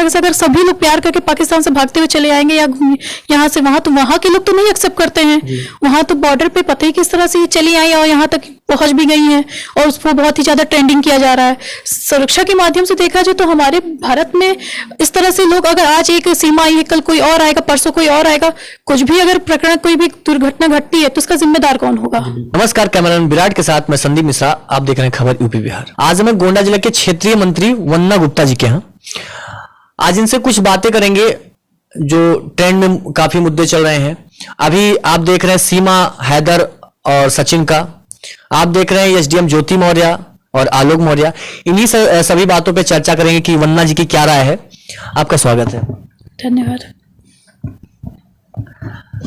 तरह से अगर सभी लोग प्यार करके पाकिस्तान से भागते हुए चले आएंगे या यहाँ से वहां, तो वहां के लोग तो नहीं एक्सेप्ट करते हैं। वहां तो बॉर्डर पे पता ही किस तरह से ये चली आई और यहाँ तक पहुंच भी गई हैं और उसको बहुत ही ज्यादा ट्रेंडिंग किया जा रहा है। सुरक्षा के माध्यम से देखा जाए तो हमारे भारत में इस तरह से लोग, अगर आज एक सीमा आई है, कल कोई और आएगा, परसों कोई और आएगा, कुछ भी अगर प्रकरण, कोई भी दुर्घटना घटती है तो उसका जिम्मेदार कौन होगा? नमस्कार, कैमरामैन विराट के साथ मैं संदीप मिश्रा, आप देख रहे हैं खबर यूपी बिहार। आज हमें गोंडा जिले के क्षेत्रीय मंत्री वंदना गुप्ता जी के यहाँ, आज इनसे कुछ बातें करेंगे जो ट्रेंड में काफी मुद्दे चल रहे हैं। अभी आप देख रहे हैं सीमा हैदर और सचिन का, आप देख रहे हैं एसडीएम ज्योति मौर्य और आलोक मौर्य, इन्हीं सभी बातों पे चर्चा करेंगे कि वंदना जी की क्या राय है। आपका स्वागत है। धन्यवाद।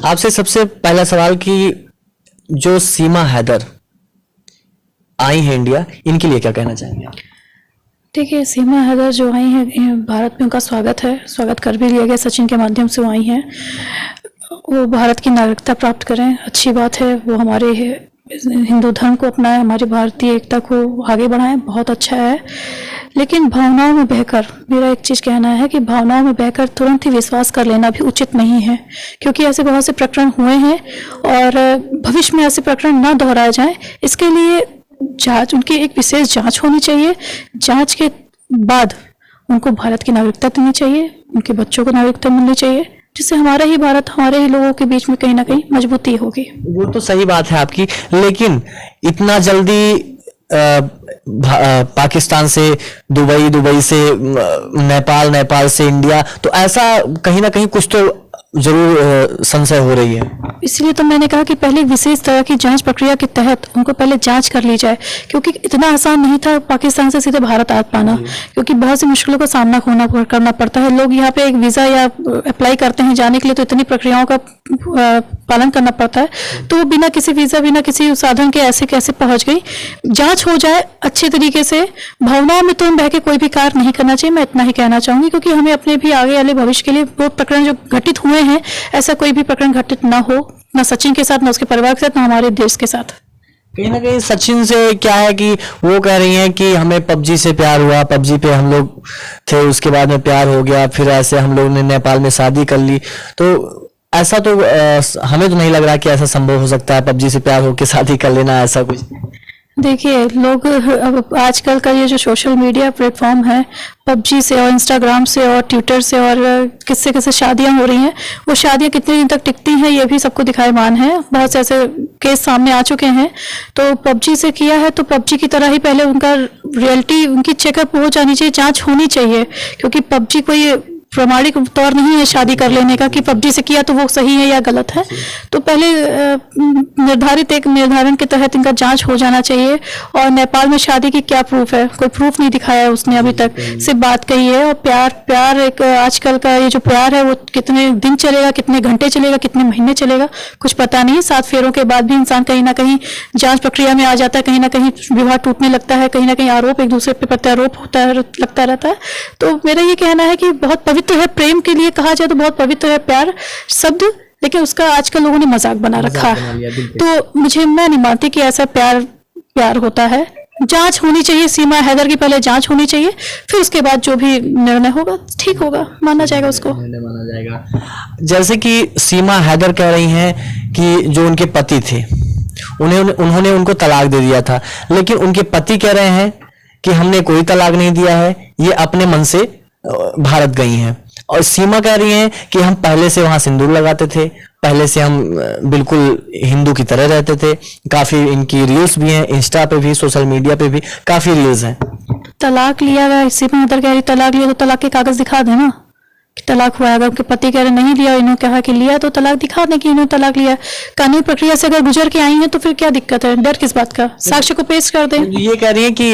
आपसे सबसे पहला सवाल कि जो सीमा हैदर आई है इंडिया, इनके लिए क्या कहना चाहेंगे? देखिए, सीमा हैदर जो आई हैं, भारत में उनका स्वागत है, स्वागत कर भी लिया गया, सचिन के माध्यम से वो आई हैं। वो भारत की नागरिकता प्राप्त करें, अच्छी बात है। वो हमारे हिंदू धर्म को अपनाएं, हमारी भारतीय एकता को आगे बढ़ाएं, बहुत अच्छा है। लेकिन भावनाओं में बहकर, मेरा एक चीज़ कहना है कि भावनाओं में बहकर तुरंत ही विश्वास कर लेना भी उचित नहीं है, क्योंकि ऐसे बहुत से प्रकरण हुए हैं और भविष्य में ऐसे प्रकरण ना दोहराए जाएं, इसके लिए जांच, उनकी एक विशेष जांच होनी चाहिए। जांच के बाद उनको भारत की नागरिकता देनी चाहिए, उनके बच्चों को नागरिकता मिलनी चाहिए, जिससे हमारा ही भारत, हमारे ही लोगों के बीच में कहीं ना कहीं मजबूती होगी। वो तो सही बात है आपकी, लेकिन इतना जल्दी पाकिस्तान से दुबई, दुबई से नेपाल, नेपाल से इंडिया, तो ऐसा कहीं ना कहीं कुछ तो जरूर संशय हो रही है। इसलिए तो मैंने कहा कि पहले विशेष तरह की जांच प्रक्रिया के तहत उनको पहले जांच कर ली जाए, क्योंकि इतना आसान नहीं था पाकिस्तान से सीधे भारत आ पाना, क्योंकि बहुत सी मुश्किलों का सामना करना पड़ता है। लोग यहाँ पे एक वीज़ा या अप्लाई करते हैं जाने के लिए, तो इतनी प्रक्रियाओं का पालन करना पड़ता है, तो बिना किसी वीज़ा, बिना किसी साधन के ऐसे कैसे पहुँच गई। जाँच हो जाए अच्छे तरीके से, भावनाओं में तो बह के कोई भी कार्य नहीं करना चाहिए, मैं इतना ही कहना चाहूँगी, क्योंकि हमें अपने भी आगे वाले भविष्य के लिए वो प्रकरण जो घटित हुए हैं, ऐसा कोई भी प्रकरण घटित ना हो, ना सचिन के साथ, ना उसके परिवार के साथ, ना हमारे देश के साथ। कहीं ना कहीं सचिन से क्या है कि वो कह रही हैं कि हमें पबजी से प्यार हुआ, पबजी पे हम लोग थे, उसके बाद में प्यार हो गया, फिर ऐसे हम लोग ने नेपाल में शादी कर ली। तो ऐसा तो हमें तो नहीं लग रहा कि ऐसा संभव हो सकता है, पबजी से प्यार होकर शादी कर लेना, ऐसा कुछ। देखिए, लोग अब आजकल का ये जो सोशल मीडिया प्लेटफॉर्म है, पबजी से और इंस्टाग्राम से और ट्विटर से और किससे किससे शादियां हो रही हैं, वो शादियां कितने दिन तक टिकती हैं ये भी सबको दिखाएमान है। बहुत से ऐसे केस सामने आ चुके हैं। तो पबजी से किया है तो पबजी की तरह ही पहले उनका रियलिटी, उनकी चेकअप हो जानी चाहिए, जांच होनी चाहिए, क्योंकि पबजी कोई प्रमाणिक तौर नहीं है शादी कर लेने का कि पबजी से किया तो वो सही है या गलत है। तो पहले निर्धारण के तहत इनका जांच हो जाना चाहिए। और नेपाल में शादी की क्या प्रूफ है? कोई प्रूफ नहीं दिखाया उसने अभी तक, सिर्फ बात कही है। और प्यार एक आजकल का ये जो प्यार है वो कितने दिन चलेगा, कितने घंटे चलेगा, कितने महीने चलेगा, कुछ पता नहीं। 7 फेरों के बाद भी इंसान कहीं ना कहीं जांच प्रक्रिया में आ जाता है, कहीं ना कहीं विवाह टूटने लगता है, कहीं ना कहीं आरोप एक दूसरे पर प्रत्यारोप होता है, लगता रहता है। तो मेरा ये कहना है कि बहुत पवित्र है, प्रेम के लिए कहा जाए तो बहुत पवित्र है प्यार शब्द, लेकिन उसका आजकल लोगों ने मजाक बना रखा है। तो मैं नहीं मानती कि ऐसा प्यार होता है। जांच होनी चाहिए, सीमा हैदर की पहले जांच होनी चाहिए, फिर उसके बाद जो भी निर्णय होगा ठीक होगा, माना जाएगा उसको, माना जाएगा। जैसे कि सीमा हैदर कह रही हैं कि जो उनके पति थे उन्होंने उनको तलाक दे दिया था, लेकिन उनके पति कह रहे हैं कि हमने कोई तलाक नहीं दिया है, ये अपने मन से भारत गई हैं। और सीमा कह रही हैं कि हम पहले से वहां सिंदूर लगाते थे, पहले से हम बिल्कुल हिंदू की तरह रहते थे। काफी इनकी रील्स भी हैं, इंस्टा पे भी, सोशल मीडिया पे भी काफी रील्स हैं। तलाक लिया गया, सीमा हैदर कह रही तलाक लिया तो तलाक के कागज दिखा देना कि तलाक हुआ है। अगर उनके पति कह रहे नहीं लिया, इन्होंने कहा कि लिया, तो तलाक दिखा दें कि इन्होंने तलाक लिया। कानूनी प्रक्रिया से अगर गुजर के आई हैं तो फिर क्या दिक्कत है? डर किस बात का? साक्ष्य को पेश कर दें। ये कह रही है कि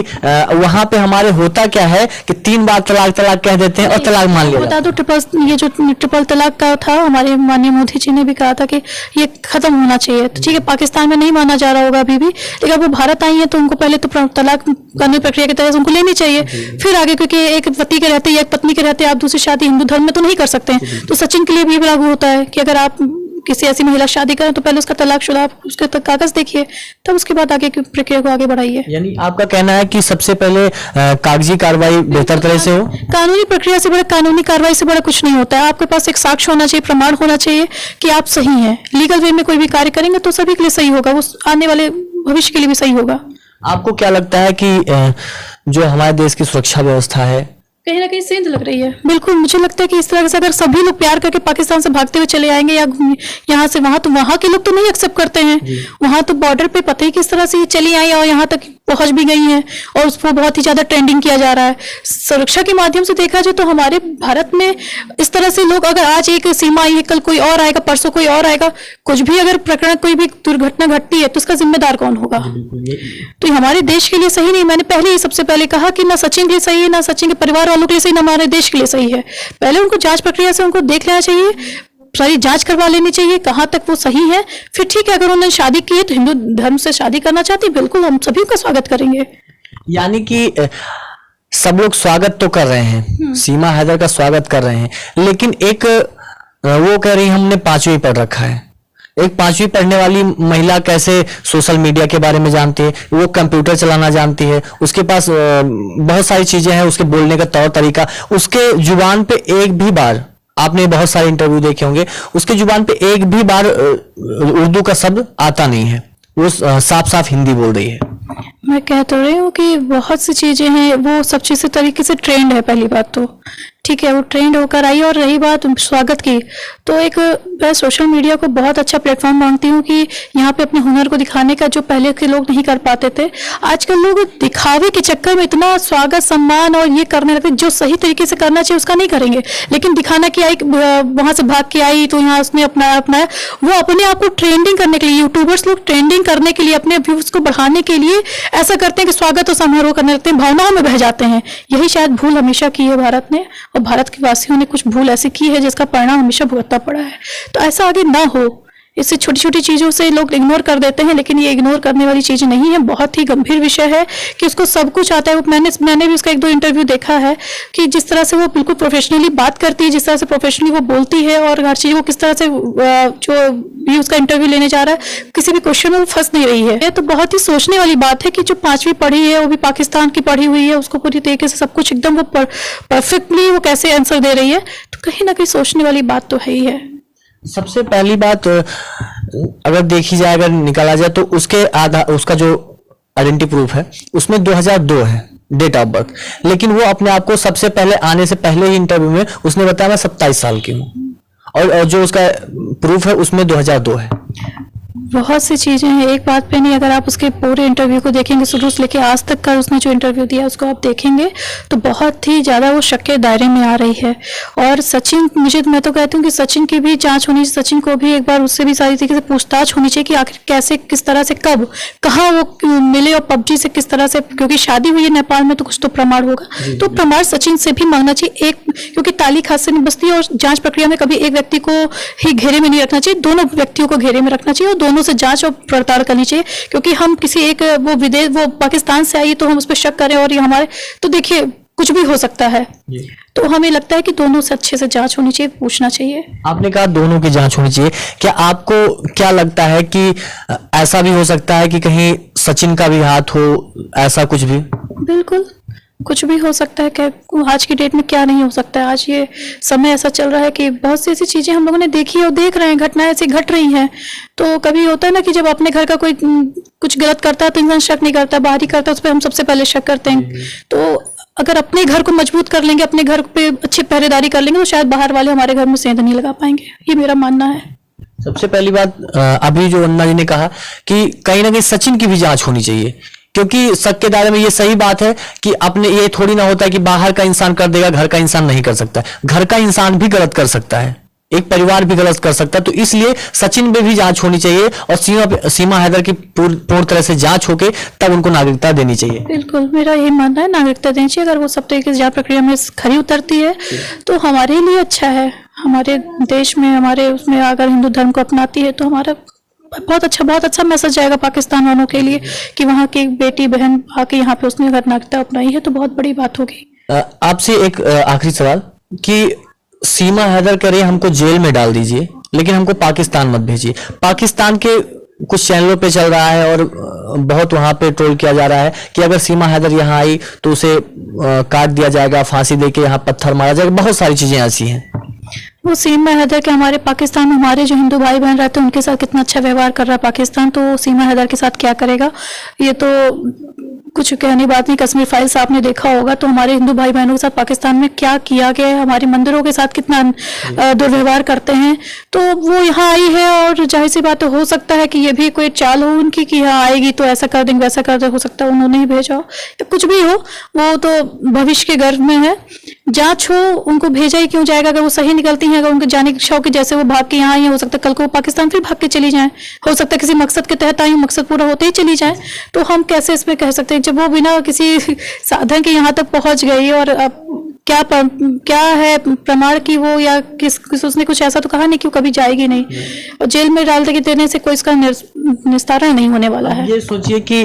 वहां पे हमारे होता क्या है कि 3 बार तलाक कह देते हैं और तलाक मान लिया। बता दो, ट्रिपल तलाक का था, हमारे माननीय मोदी जी ने भी कहा था कि ये खत्म होना चाहिए। तो ठीक है, पाकिस्तान में नहीं माना जा रहा होगा अभी भी, लेकिन अब वो भारत आई है तो उनको पहले तो तलाक कानूनी प्रक्रिया के तहत उनको लेनी चाहिए, फिर आगे, क्योंकि एक पति के रहते या एक पत्नी के रहते आप दूसरी शादी हिंदू धर्म में तो नहीं कर सकते हैं। तो सचिन के लिए भी लागू होता है कि अगर आप किसी ऐसी महिला शादी करें तो पहले उसका तलाकशुदा आप उसके कागज देखिए, तब उसके बाद आगे की प्रक्रिया को आगे बढ़ाइए। यानी आपका कहना है कि सबसे पहले कागजी कार्रवाई बेहतर तरह से हो। कानूनी प्रक्रिया से बड़ा, कानूनी कार्रवाई से बड़ा कुछ नहीं होता है। आपके पास एक साक्ष्य होना चाहिए, प्रमाण होना चाहिए कि आप सही हैं। लीगल वे में कोई भी कार्य करेंगे तो सभी के लिए सही होगा, वो आने वाले भविष्य के लिए भी सही होगा। आपको क्या लगता है कि जो हमारे देश की सुरक्षा व्यवस्था है कहीं ना कहीं सेंध लग रही है? बिल्कुल, मुझे लगता है कि इस तरह से अगर सभी लोग प्यार करके पाकिस्तान से भागते हुए चले आएंगे या यहाँ से वहां, तो वहां के लोग तो नहीं एक्सेप्ट करते हैं। वहां तो बॉर्डर पे पता ही किस तरह से ये चली आई और यहाँ तक पहुंच भी गई हैं और उसको बहुत ही ज्यादा ट्रेंडिंग किया जा रहा है। सुरक्षा के माध्यम से देखा जाए तो हमारे भारत में इस तरह से लोग, अगर आज एक सीमा आई है, कल कोई और आएगा, परसों कोई और आएगा, कुछ भी अगर प्रकरण, कोई भी दुर्घटना घटती है तो उसका जिम्मेदार कौन होगा? तो ये हमारे देश के लिए सही नहीं। मैंने पहले ही सबसे पहले कहा कि ना सचिन के लिए सही है, ना सचिन के परिवार वालों के लिए सही, ना हमारे देश के लिए सही है। पहले उनको जांच प्रक्रिया से उनको देख लेना चाहिए, सारी जांच करवा लेनी चाहिए कहाँ तक वो सही है। फिर ठीक है, अगर उन्होंने शादी की है तो हिंदू धर्म से शादी करना चाहती है, बिल्कुल हम सभी का स्वागत करेंगे। यानी कि सब लोग स्वागत तो कर रहे हैं, सीमा हैदर का स्वागत कर रहे हैं, लेकिन एक वो कह रही हमने 5वीं पढ़ रखा है। एक 5वीं पढ़ने वाली महिला कैसे सोशल मीडिया के बारे में जानती है, वो कंप्यूटर चलाना जानती है, उसके पास बहुत सारी चीजें हैं, उसके बोलने का तौर तरीका, उसके जुबान पे एक भी बार, आपने बहुत सारे इंटरव्यू देखे होंगे, उसके जुबान पे एक भी बार उर्दू का शब्द आता नहीं है, वो साफ साफ हिंदी बोल रही है। मैं कह तो रही हूँ कि बहुत सी चीजें हैं, वो सब चीजें तरीके से ट्रेंड है। पहली बात तो ठीक है, वो ट्रेंड होकर आई। और रही बात स्वागत की, तो एक मैं सोशल मीडिया को बहुत अच्छा प्लेटफॉर्म मानती हूँ कि यहाँ पे अपने हुनर को दिखाने का, जो पहले के लोग नहीं कर पाते थे। आजकल लोग दिखावे के चक्कर में इतना स्वागत सम्मान और ये करने लगते, जो सही तरीके से करना चाहिए उसका नहीं करेंगे, लेकिन दिखाना कि आई वहां से भाग के आई तो यहाँ उसने अपनाया, वो अपने आप को ट्रेंडिंग करने के लिए, यूट्यूबर्स लोग ट्रेंडिंग करने के लिए, अपने व्यूज को बढ़ाने के लिए ऐसा करते हैं कि स्वागत और समारोह करने लगते हैं, भावनाओं में बह जाते हैं। यही शायद भूल हमेशा की है भारत ने, और भारत के वासियों ने कुछ भूल ऐसी की है जिसका परिणाम हमेशा भुगतना पड़ा है। तो ऐसा आगे ना हो, इससे छोटी छोटी चीजों से लोग इग्नोर कर देते हैं, लेकिन ये इग्नोर करने वाली चीज नहीं है। बहुत ही गंभीर विषय है कि उसको सब कुछ आता है। मैंने भी उसका 1-2 इंटरव्यू देखा है कि जिस तरह से वो बिल्कुल प्रोफेशनली बात करती है, जिस तरह से प्रोफेशनली वो बोलती है, और हर चीज वो किस तरह से जो भी उसका इंटरव्यू लेने जा रहा है, किसी भी क्वेश्चन में वो फंस नहीं रही है। ये तो बहुत ही सोचने वाली बात है कि जो 5वीं पढ़ी है, वो भी पाकिस्तान की पढ़ी हुई है, उसको पूरी तरीके से सब कुछ एकदम वो परफेक्टली वो कैसे आंसर दे रही है। तो कहीं ना कहीं सोचने वाली बात तो है ही है। सबसे पहली बात, अगर देखी जाए, अगर निकाला जाए, तो उसका जो आइडेंटिटी प्रूफ है उसमें 2002 है डेट ऑफ बर्थ, लेकिन वो अपने आप को सबसे पहले आने से पहले ही इंटरव्यू में उसने बताया मैं 27 साल की हूँ, और जो उसका प्रूफ है उसमें 2002 है। बहुत सी चीजें हैं, एक बात पे नहीं। अगर आप उसके पूरे इंटरव्यू को देखेंगे, शुरू से लेके आज तक का उसने जो इंटरव्यू दिया उसको आप देखेंगे तो बहुत ही ज्यादा वो शक के दायरे में आ रही है। और सचिन, मैं तो कहती हूँ कि सचिन की भी जांच होनी चाहिए, सचिन को भी एक बार उससे भी सारी तरीके से पूछताछ होनी चाहिए कि आखिर कैसे, किस तरह से, कब, कहाँ वो मिले, और पबजी से किस तरह से, क्योंकि शादी हुई है नेपाल में तो कुछ तो प्रमाण होगा, तो प्रमाण सचिन से भी मांगना चाहिए। एक, क्योंकि ताली हाथ से नहीं बसती है, और जांच प्रक्रिया में कभी एक व्यक्ति को ही घेरे में नहीं रखना चाहिए, दोनों व्यक्तियों को घेरे में रखना चाहिए और दोनों से जांच और पड़ताल करनी चाहिए। क्योंकि हम किसी एक वो पाकिस्तान से आई तो हम उस पर शक करें और ये हमारे, तो देखिए कुछ भी हो सकता है। तो हमें लगता है कि दोनों से अच्छे से जांच होनी चाहिए, पूछना चाहिए। आपने कहा दोनों की जांच होनी चाहिए, क्या आपको क्या लगता है कि ऐसा भी हो सकता है कि कहीं सचिन का भी हाथ हो, ऐसा कुछ भी? बिल्कुल, कुछ भी हो सकता है। क्या आज की डेट में क्या नहीं हो सकता है? आज ये समय ऐसा चल रहा है कि बहुत सी ऐसी चीजें हम लोगों ने देखी है और देख रहे हैं, घटनाएं ऐसी घट रही हैं। तो कभी होता है ना कि जब अपने घर का कोई कुछ गलत करता है तो इंसान शक नहीं करता, बाहरी करता है उस पर हम सबसे पहले शक करते हैं। तो अगर अपने घर को मजबूत कर लेंगे, अपने घर पे अच्छी पहरेदारी कर लेंगे, तो शायद बाहर वाले हमारे घर में सेंध नहीं लगा पाएंगे। ये मेरा मानना है। सबसे पहली बात, अभी जो अन्ना जी ने कहा कि कहीं ना कहीं सचिन की भी जांच होनी चाहिए, क्योंकि शक के दायरे में ये सही बात है कि अपने, ये थोड़ी ना होता है कि बाहर का इंसान कर देगा, घर का इंसान नहीं कर सकता। घर का इंसान भी गलत कर सकता है, एक परिवार भी गलत कर सकता है। तो इसलिए सचिन में भी जांच होनी चाहिए और सीमा हैदर की पूर्ण तरह से जांच होके तब उनको नागरिकता देनी चाहिए। बिल्कुल, मेरा यही मानना है, नागरिकता देनी चाहिए। अगर वो सब तरीके से जांच प्रक्रिया में खरी उतरती है तो हमारे लिए अच्छा है। हमारे देश में, हमारे उसमें अगर हिंदू धर्म को अपनाती है तो हमारा बहुत अच्छा मैसेज जाएगा पाकिस्तान वालों के लिए कि वहाँ की बेटी बहन आके यहाँ पे उसने अगर नागरिकता अपनाई है तो बहुत बड़ी बात होगी। आपसे एक आखिरी सवाल कि सीमा हैदर कह रही है हमको जेल में डाल दीजिए, लेकिन हमको पाकिस्तान मत भेजिए। पाकिस्तान के कुछ चैनलों पे चल रहा है और बहुत वहां पे ट्रोल किया जा रहा है कि अगर सीमा हैदर यहाँ आई तो उसे काट दिया जाएगा, फांसी देके यहाँ पत्थर मारा जाएगा, बहुत सारी चीजें ऐसी हैं। वो सीमा हैदर के हमारे पाकिस्तान में हमारे जो हिंदू भाई बहन रहते हैं उनके साथ कितना अच्छा व्यवहार कर रहा है पाकिस्तान, तो सीमा हैदर के साथ क्या करेगा, ये तो कुछ कहने बात नहीं। कश्मीर फाइल्स आपने देखा होगा, तो हमारे हिंदू भाई बहनों के साथ पाकिस्तान में क्या किया गया है, हमारे मंदिरों के साथ कितना दुर्व्यवहार करते हैं। तो वो यहाँ आई है और जाहिर सी बात है, हो सकता है कि ये भी कोई चाल हो उनकी कि यहाँ आएगी तो ऐसा कर देंगे वैसा कर देंगे, हो सकता है उन्होंने ही भेजा हो या कुछ भी हो, वो तो भविष्य के गर्भ में है। जांच हो, उनको भेजा ही क्यों जाएगा, अगर वो सही निकलती हैं, अगर उनके जाने की इच्छा हो कि जैसे वो भाग के यहाँ आई है, हो सकता है कल को वो पाकिस्तान फिर भाग के चली जाए, हो सकता है किसी मकसद के तहत आई हो, मकसद पूरा होते ही चली जाए। तो हम कैसे इसमें कह सकते हैं, जब वो बिना किसी साधन के यहाँ तक पहुंच गई और अब क्या है प्रमाण की वो या किस उसने कुछ ऐसा तो कहा नहीं कि वो कभी जाएगी नहीं, और जेल में डाल देने से कोई इसका निस्तारण नहीं होने वाला है। ये सोचिए कि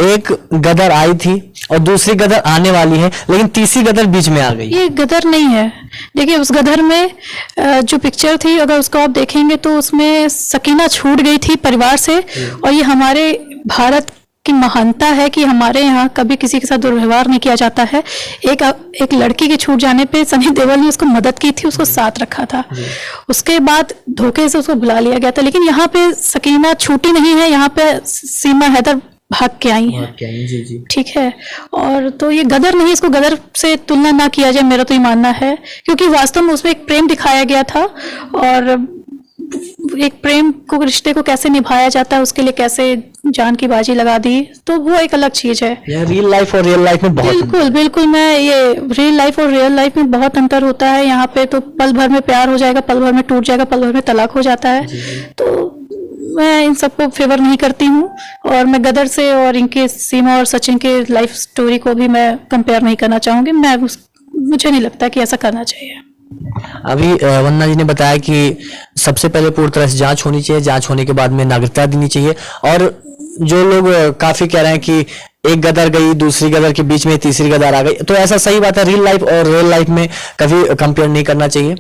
एक गदर आई थी और दूसरी गदर आने वाली है, लेकिन तीसरी गदर बीच में आ गई। ये गदर नहीं है। देखिए उस गदर में जो पिक्चर थी, अगर उसको आप देखेंगे तो उसमें सकीना छूट गई थी परिवार से, और ये हमारे भारत की महानता है कि हमारे यहाँ कभी किसी के साथ दुर्व्यवहार नहीं किया जाता है। एक लड़की के छूट जाने पे सनी देओल ने उसको मदद की थी, उसको साथ रखा था, उसके बाद धोखे से उसको बुला लिया गया था, लेकिन यहाँ पे सकीना छूटी नहीं है, यहाँ पे सीमा हैदर भाग के आई हैं। जी। ठीक है, और तो ये गदर नहीं, इसको गदर से तुलना ना किया जाए, मेरा तो ये मानना है, क्योंकि वास्तव में उसमें एक प्रेम दिखाया गया था, और एक प्रेम को, रिश्ते को कैसे निभाया जाता है, उसके लिए कैसे जान की बाजी लगा दी, तो वो एक अलग चीज है। रियल लाइफ और रियल लाइफ में बहुत बिल्कुल मैं ये रियल लाइफ और रियल लाइफ में बहुत अंतर होता है। यहाँ पे तो पल भर में प्यार हो जाएगा, पल भर में टूट जाएगा, पल भर में तलाक हो जाता है। तो मैं इन सबको फेवर नहीं करती हूँ, और मैं गदर से और इनके सीमा और सचिन के लाइफ स्टोरी को भी मैं कंपेयर नहीं करना चाहूंगी। मुझे नहीं लगता कि ऐसा करना चाहिए। अभी वंदना जी ने बताया कि सबसे पहले पूरी तरह से जांच होनी चाहिए, जांच होने के बाद में नागरिकता देनी चाहिए, और जो लोग काफी कह रहे हैं कि एक गदर गई, दूसरी गदर के बीच में तीसरी गदर आ गई, तो ऐसा सही बात है, रियल लाइफ और रियल लाइफ में कभी कंपेयर नहीं करना चाहिए।